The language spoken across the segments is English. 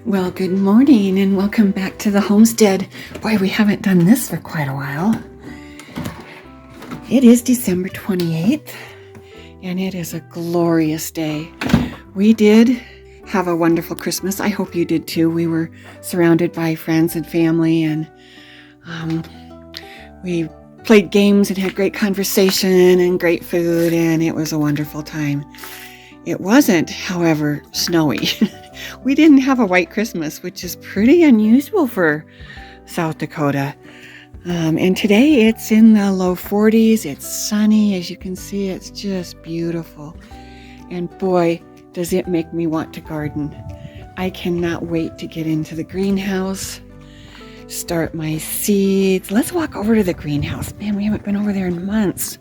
Well, good morning and welcome back to the homestead. Boy, we haven't done this for quite a while. It is December 28th and it is a glorious day. We did have a wonderful Christmas. I hope you did too. We were surrounded by friends and family and we played games and had great conversation and great food, and it was a wonderful time. It wasn't, however, snowy. We didn't have a white Christmas, which is pretty unusual for South Dakota. And today it's in the low 40s. It's sunny. As you can see, it's just beautiful. And boy, does it make me want to garden. I cannot wait to get into the greenhouse, start my seeds. Let's walk over to the greenhouse. Man, we haven't been over there in months.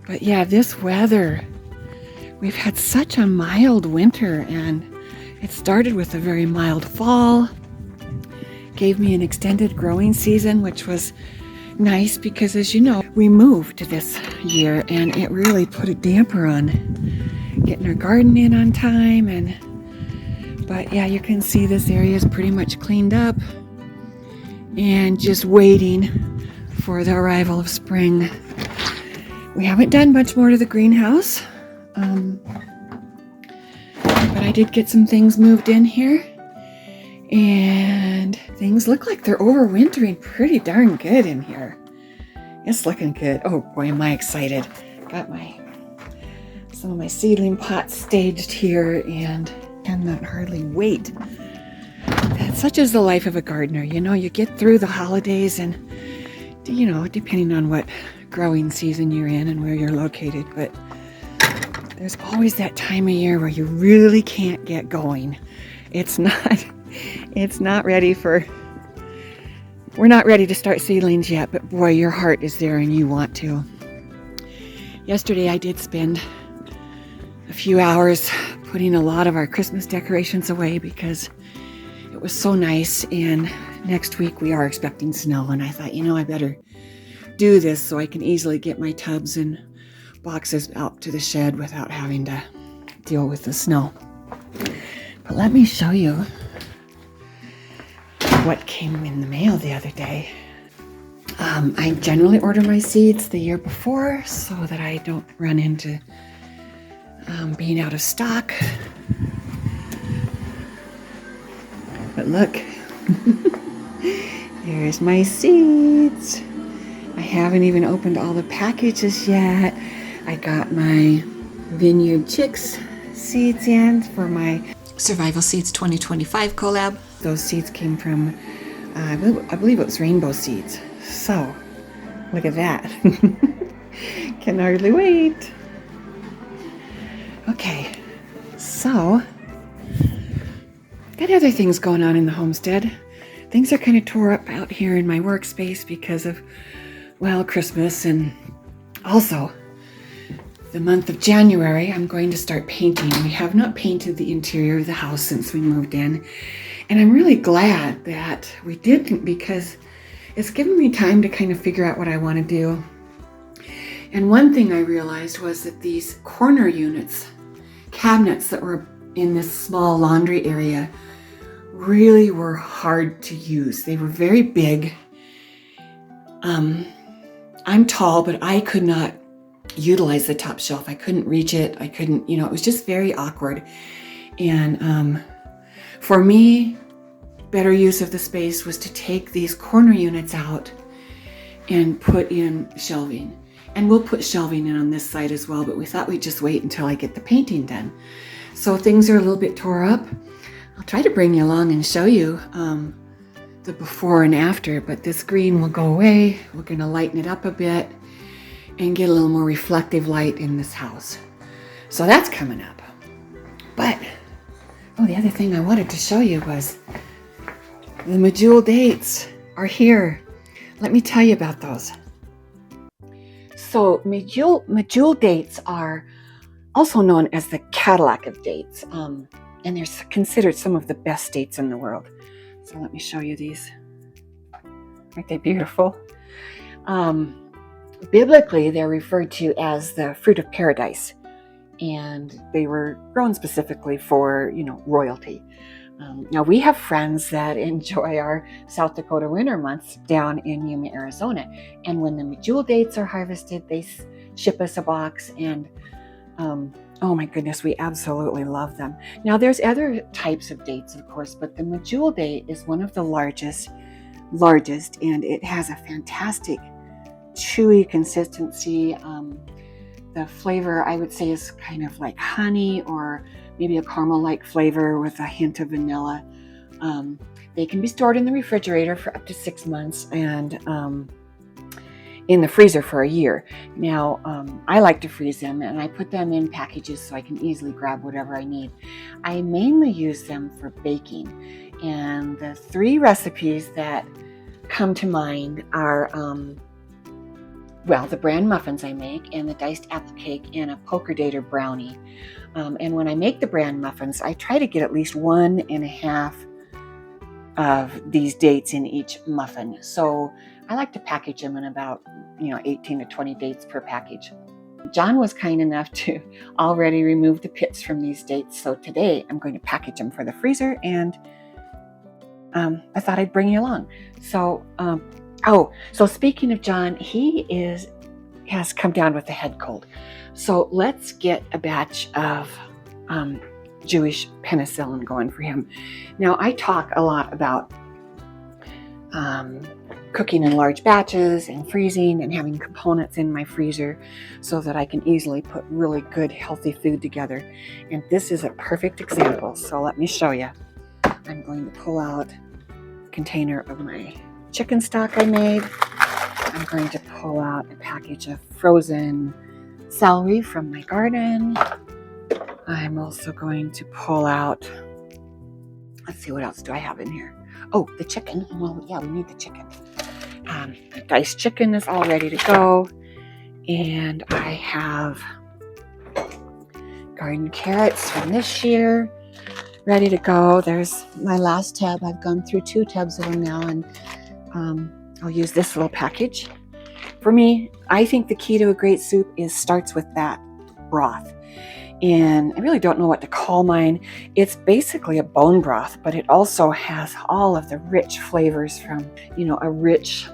But yeah, this weather, we've had such a mild winter, and it started with a very mild fall. Gave me an extended growing season, which was nice because, as you know, we moved this year and it really put a damper on getting our garden in on time. But yeah, you can see this area is pretty much cleaned up and just waiting for the arrival of spring. We haven't done much more to the greenhouse. But I did get some things moved in here, and things look like they're overwintering pretty darn good in here. It's looking good. Oh boy, am I excited. Got some of my seedling pots staged here and cannot hardly wait. Such is the life of a gardener. You know, you get through the holidays and, you know, depending on what growing season you're in and where you're located, but there's always that time of year where you really can't get going. We're not ready to start seedlings yet, but boy, your heart is there and you want to. Yesterday I did spend a few hours putting a lot of our Christmas decorations away because it was so nice, and next week we are expecting snow, and I thought, I better do this so I can easily get my tubs and boxes out to the shed without having to deal with the snow. But let me show you what came in the mail the other day. I generally order my seeds the year before so that I don't run into being out of stock. But look, here's my seeds. I haven't even opened all the packages yet. I got my Vineyard Chicks seeds in for my Survival Seeds 2025 collab. Those seeds came from, I believe it was Rainbow Seeds. So, look at that. Can hardly wait. Okay, so, got other things going on in the homestead. Things are kind of tore up out here in my workspace because of, Christmas, and also the month of January, I'm going to start painting. We have not painted the interior of the house since we moved in. And I'm really glad that we didn't, because it's given me time to kind of figure out what I want to do. And one thing I realized was that these corner cabinets that were in this small laundry area, really were hard to use. They were very big. I'm tall, but I could not utilize the top shelf. I couldn't reach it. I couldn't, it was just very awkward. And for me, better use of the space was to take these corner units out and put in shelving. And we'll put shelving in on this side as well, but we thought we'd just wait until I get the painting done. So things are a little bit tore up. I'll try to bring you along and show you the before and after, but this green will go away. We're going to lighten it up a bit and get a little more reflective light in this house. So that's coming up. But, the other thing I wanted to show you was the Medjool Dates are here. Let me tell you about those. So Medjool Dates are also known as the Cadillac of dates, and they're considered some of the best dates in the world. So let me show you these. Aren't they beautiful? Biblically, they're referred to as the fruit of paradise. and they were grown specifically for, royalty. Now we have friends that enjoy our South Dakota winter months down in Yuma, Arizona. And when the Medjool dates are harvested, they ship us a box, and oh my goodness, we absolutely love them. Now there's other types of dates, of course, but the Medjool date is one of the largest, and it has a fantastic chewy consistency. The flavor, I would say, is kind of like honey or maybe a caramel-like flavor with a hint of vanilla. They can be stored in the refrigerator for up to 6 months and in the freezer for a year. Now, I like to freeze them, and I put them in packages so I can easily grab whatever I need. I mainly use them for baking, and the 3 recipes that come to mind are the bran muffins I make, and the diced apple cake, and a poker date or brownie. And when I make the bran muffins, I try to get at least 1.5 of these dates in each muffin. So I like to package them in about 18 to 20 dates per package. John was kind enough to already remove the pits from these dates. So today I'm going to package them for the freezer, and I thought I'd bring you along. So so speaking of John, he has come down with a head cold. So let's get a batch of Jewish penicillin going for him. Now, I talk a lot about cooking in large batches and freezing and having components in my freezer so that I can easily put really good, healthy food together. And this is a perfect example. So let me show you. I'm going to pull out a container of my chicken stock I made. I'm going to pull out a package of frozen celery from my garden. I'm also going to pull out, let's see, what else do I have in here? Oh, the chicken. Well, yeah, we need the chicken. The diced chicken is all ready to go. And I have garden carrots from this year ready to go. There's my last tub. I've gone through 2 tubs of them now, and I'll use this little package. For me, I think the key to a great soup starts with that broth. And I really don't know what to call mine. It's basically a bone broth, but it also has all of the rich flavors from, a rich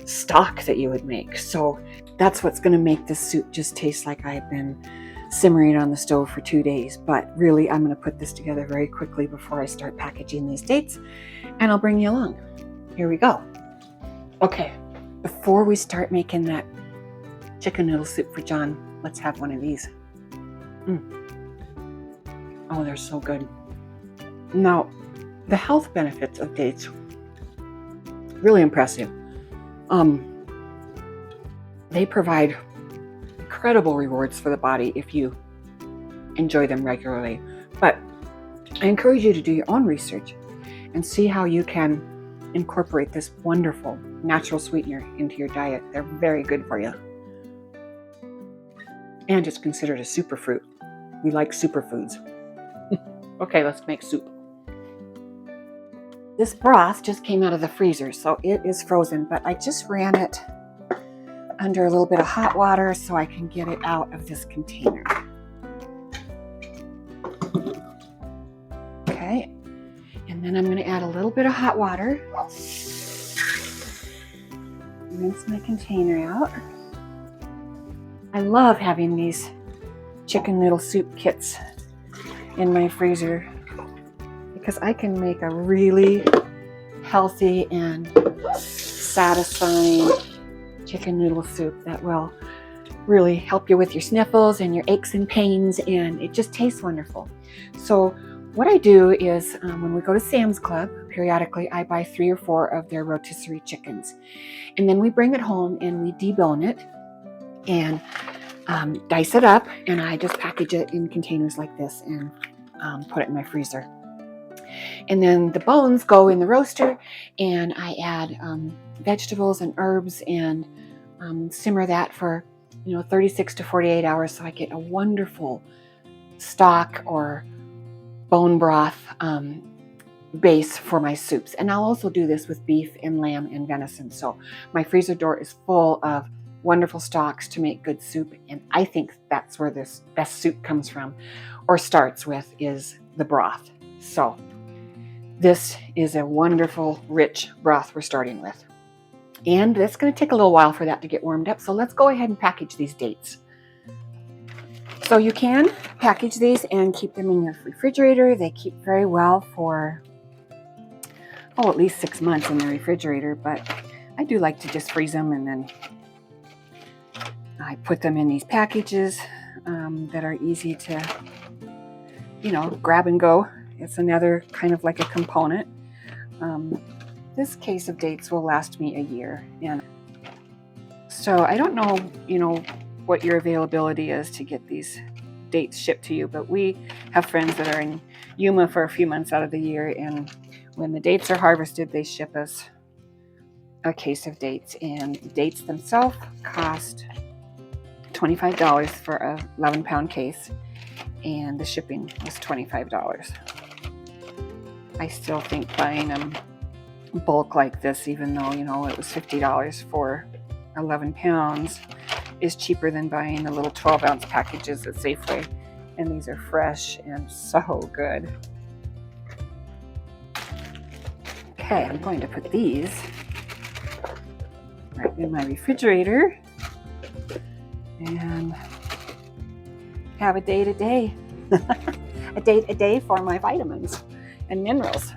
stock that you would make. So that's what's going to make this soup just taste like I've been simmering on the stove for 2 days. But really, I'm going to put this together very quickly before I start packaging these dates, and I'll bring you along. Here we go. Okay, before we start making that chicken noodle soup for John, let's have one of these. Oh, they're so good. Now, the health benefits of dates, really impressive. They provide incredible rewards for the body if you enjoy them regularly. But I encourage you to do your own research and see how you can incorporate this wonderful natural sweetener into your diet. They're very good for you. And it's considered a superfruit. We like superfoods. Okay, let's make soup. This broth just came out of the freezer, so it is frozen, but I just ran it under a little bit of hot water so I can get it out of this container. Okay, and then I'm going to add a little bit of hot water. Rinse my container out. I love having these chicken noodle soup kits in my freezer because I can make a really healthy and satisfying chicken noodle soup that will really help you with your sniffles and your aches and pains, and it just tastes wonderful. So what I do is when we go to Sam's Club, periodically I buy 3 or 4 of their rotisserie chickens, and then we bring it home and we debone it and dice it up, and I just package it in containers like this and put it in my freezer. And then the bones go in the roaster, and I add vegetables and herbs and simmer that for 36 to 48 hours so I get a wonderful stock or bone broth base for my soups. And I'll also do this with beef and lamb and venison. So my freezer door is full of wonderful stocks to make good soup. And I think that's where this best soup comes from, or starts with, is the broth. So this is a wonderful, rich broth we're starting with. And it's going to take a little while for that to get warmed up. So let's go ahead and package these dates. So you can package these and keep them in your refrigerator. They keep very well for, at least 6 months in the refrigerator. But I do like to just freeze them, and then I put them in these packages that are easy to, grab and go. It's another kind of like a component. This case of dates will last me a year. And so I don't know, what your availability is to get these dates shipped to you, but we have friends that are in Yuma for a few months out of the year, and when the dates are harvested, they ship us a case of dates, and the dates themselves cost $25 for a 11-pound case, and the shipping was $25. I still think buying them bulk like this, even though, it was $50 for 11 pounds, is cheaper than buying the little 12-ounce packages at Safeway. And these are fresh and so good. Okay, I'm going to put these right in my refrigerator and have a day a day for my vitamins and minerals.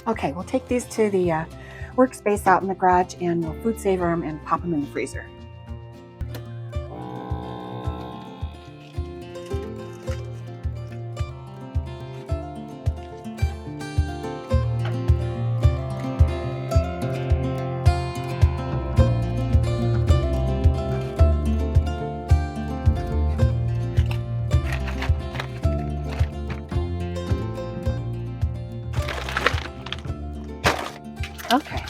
Okay, we'll take these to the workspace out in the garage, and we'll food saver them and pop them in the freezer. Okay,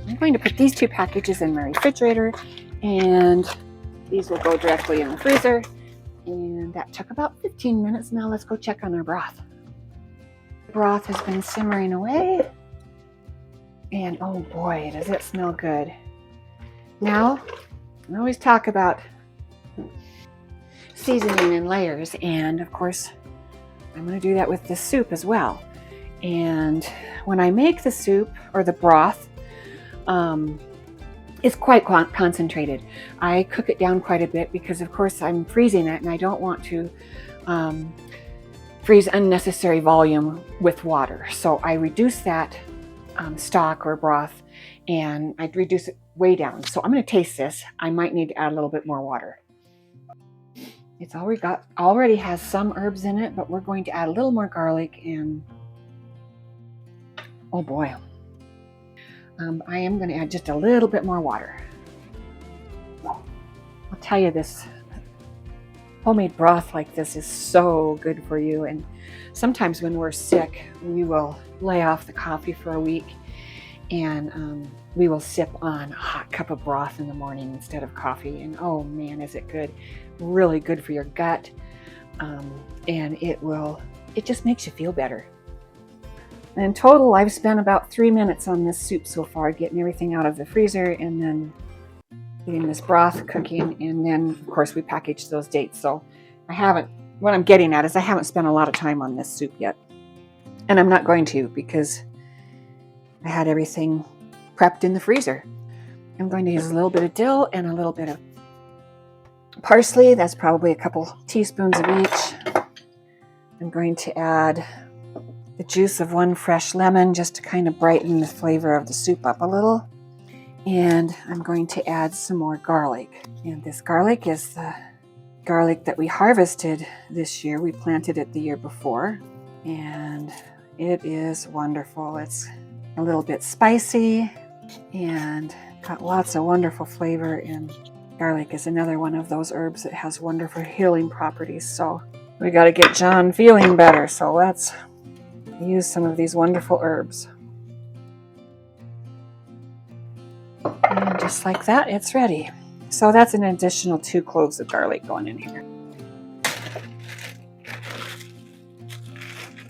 I'm going to put these 2 packages in my refrigerator, and these will go directly in the freezer. And that took about 15 minutes. Now let's go check on our broth. The broth has been simmering away, and oh boy, does it smell good. Now, I always talk about seasoning in layers, and of course, I'm going to do that with this soup as well. And when I make the soup or the broth, it's quite concentrated. I cook it down quite a bit because, of course, I'm freezing it, and I don't want to freeze unnecessary volume with water. So I reduce that stock or broth, and I reduce it way down. So I'm going to taste this. I might need to add a little bit more water. It's already has some herbs in it, but we're going to add a little more garlic, and oh boy, I am going to add just a little bit more water. I'll tell you, this homemade broth like this is so good for you. And sometimes when we're sick, we will lay off the coffee for a week, and we will sip on a hot cup of broth in the morning instead of coffee. And oh man, is it good. Really good for your gut. And it just makes you feel better. In total, I've spent about 3 minutes on this soup so far, getting everything out of the freezer and then getting this broth cooking. And then, of course, we packaged those dates. So what I'm getting at is I haven't spent a lot of time on this soup yet. And I'm not going to, because I had everything prepped in the freezer. I'm going to use a little bit of dill and a little bit of parsley. That's probably a couple teaspoons of each. I'm going to add the juice of 1 fresh lemon just to kind of brighten the flavor of the soup up a little. And I'm going to add some more garlic. And this garlic is the garlic that we harvested this year. We planted it the year before, and it is wonderful. It's a little bit spicy and got lots of wonderful flavor. And garlic is another one of those herbs that has wonderful healing properties. So we got to get John feeling better. So let's use some of these wonderful herbs. And just like that, it's ready. So that's an additional 2 cloves of garlic going in here.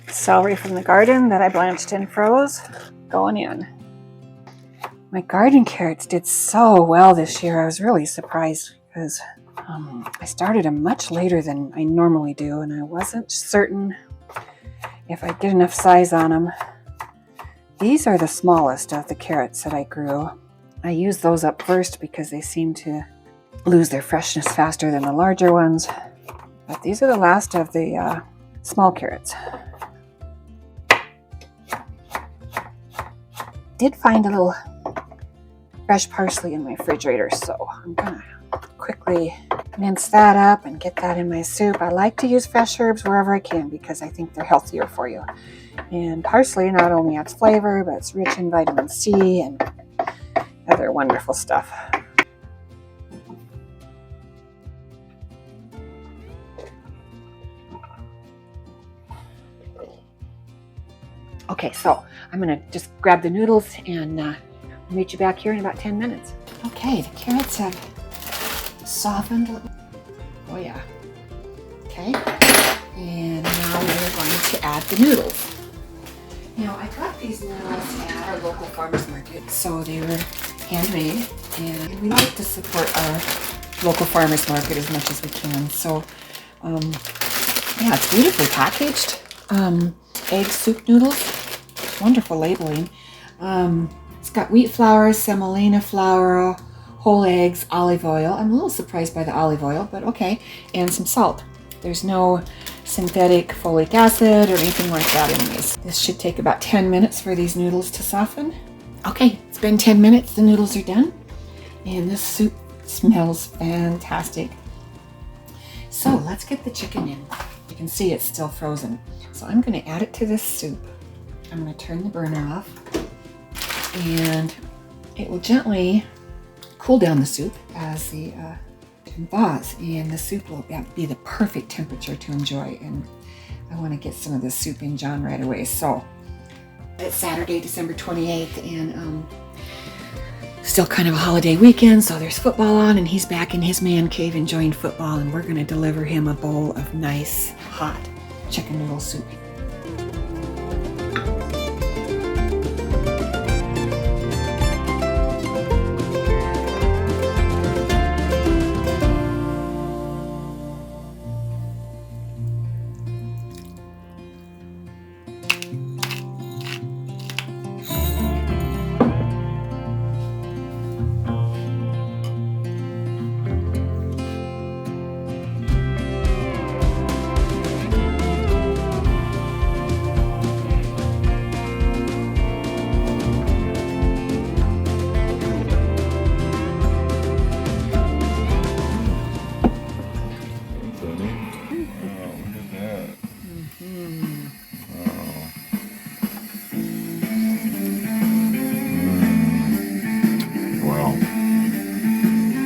Celery from the garden that I blanched and froze going in. My garden carrots did so well this year. I was really surprised because I started them much later than I normally do, and I wasn't certain if I'd get enough size on them. These are the smallest of the carrots that I grew. I used those up first because they seem to lose their freshness faster than the larger ones. But these are the last of the small carrots. Did find a little fresh parsley in my refrigerator, so I'm gonna quickly mince that up and get that in my soup. I like to use fresh herbs wherever I can because I think they're healthier for you. And parsley not only adds flavor, but it's rich in vitamin C and other wonderful stuff. Okay, so I'm gonna just grab the noodles and meet you back here in about 10 minutes. Okay, the carrots have softened. Oh yeah. Okay, and now we're going to add the noodles. Now, I got these noodles at our local farmer's market, so they were handmade, and we like to support our local farmer's market as much as we can. So, yeah, it's beautifully packaged. Egg soup noodles, wonderful labeling. It's got wheat flour, semolina flour, whole eggs, olive oil. I'm a little surprised by the olive oil, but okay, and some salt. There's no synthetic folic acid or anything like that in these. This should take about 10 minutes for these noodles to soften. Okay, it's been 10 minutes, the noodles are done, and this soup smells fantastic. So let's get the chicken in. You can see it's still frozen. So I'm gonna add it to this soup. I'm gonna turn the burner off, and it will gently cool down the soup as the thaws, and the soup will be the perfect temperature to enjoy. And I want to get some of this soup in John right away. So it's Saturday, December 28th, and still kind of a holiday weekend, so there's football on, and he's back in his man cave enjoying football, and we're going to deliver him a bowl of nice hot chicken noodle soup.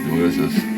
Delicious.